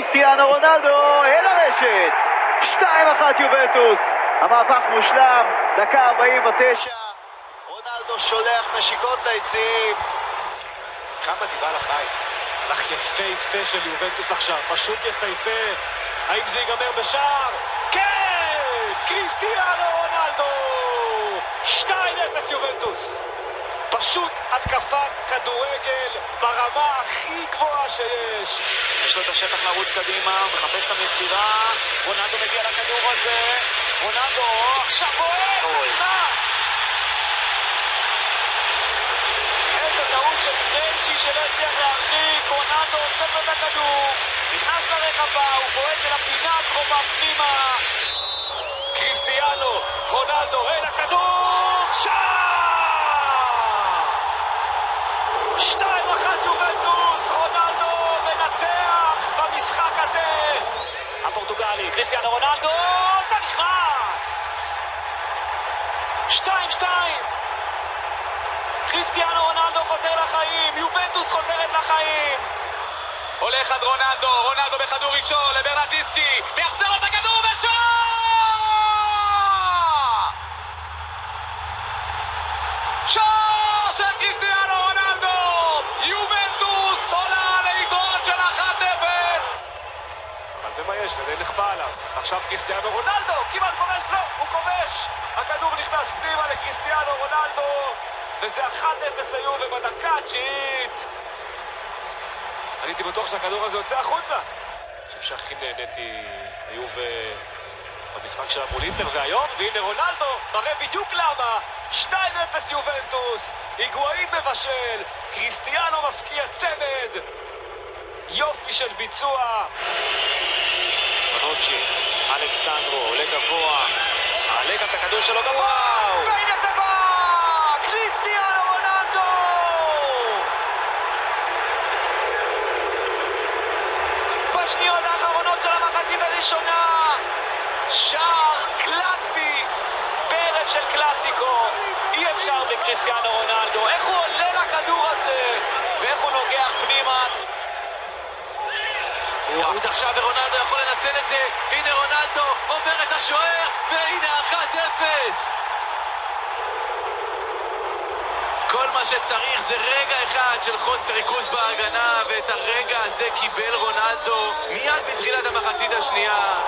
קריסטיאנו רונלדו אל הרשת. 2-1 יובנטוס. המהפך מושלם, דקה 49. רונלדו שולח נשיקות ליציעים. כמה דיבה לחי. הלך יפהפה של יובנטוס עכשיו, פשוט יפהפה. האם זה ייגמר בשער? כן! קריסטיאנו רונלדו! 2-0 יובנטוס. פשוט התקפת כדורגל ברמה הכי גבוהה שיש. יש לו את השטח לרוץ קדימה, הוא מחפש את המסירה. רונלדו מגיע לכדור הזה. רונלדו עכשיו בועט! נכנס! איזה טעות של גרנצ'י שלא הצליח להרחיק. רונלדו אוסף את הכדור, נכנס לרחבה, הוא בועט אל הפינה הקרובה פנימה. קריסטיאנו רונלדו אל הכדור, שער! 2-1 יובנטוס. רונלדו מנצח במשחק הזה. הפורטוגלי קריסטיאנו רונלדו, זה נכנס. 2-2. קריסטיאנו רונלדו חוזר לחיים, יובנטוס חוזרת לחיים. הולך עד רונלדו, רונלדו בכדור ראשון לברנרדיסקי, ויחזר לו את הכדור ושער! שער של קריסטיאנו רונלדו! יובנטוס עולה ליתרון של 1-0. אבל זה מה יש, זה די נכפה עליו. עכשיו קריסטיאנו רונלדו, כמעט כובש, לא, הוא כובש. הכדור נכנס פנימה לקריסטיאנו רונלדו, וזה 1-0 ליובה בדקה התשיעית. אני הייתי בטוח שהכדור הזה יוצא החוצה. אני חושב שהכי נהניתי ליובה במשחק שלה מול אינטר והיום, והנה רונלדו מראה בדיוק למה. 2-0 יובנטוס, היגואין מבשל, קריסטיאנו מפקיע צמד. יופי של ביצוע. מנוצ'י, אלכסנדרו, עולה גבוה, מעלה גם את הכדור שלו גבוה, והנה זה בא! קריסטיאנו רונלדו! בשניות האחרונות של המחצית הראשונה, שער קלאסי, בערב של קלאסיקו. אי אפשר בקריסטיאנו רונלדו, איך הוא עולה לכדור הזה, ואיך הוא נוגח פנימה. טעות עכשיו ורונלדו יכול לנצל את זה. הנה רונלדו עובר את השוער, והנה 1-0. כל מה שצריך זה רגע אחד של חוסר ריכוז בהגנה, ואת הרגע הזה קיבל רונלדו מיד בתחילת המחצית השנייה.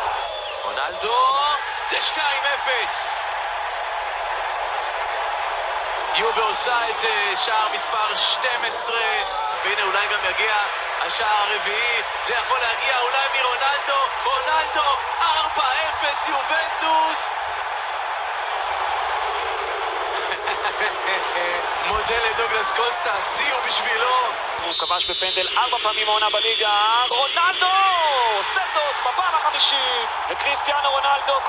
רונלדו, זה 2-0. יובה עושה את זה, שער מספר 12, והנה אולי גם יגיע השער הרביעי. זה יכול להגיע אולי מרונלדו. רונלדו, 4-0 יובנטוס. מודה לדוגלס קוסטה, סיום בשבילו. הוא כבש בפנדל 4 פעמים העונה בליגה. רונלדו עושה זאת בפעם ה-50, וקריסטיאנו רונלדו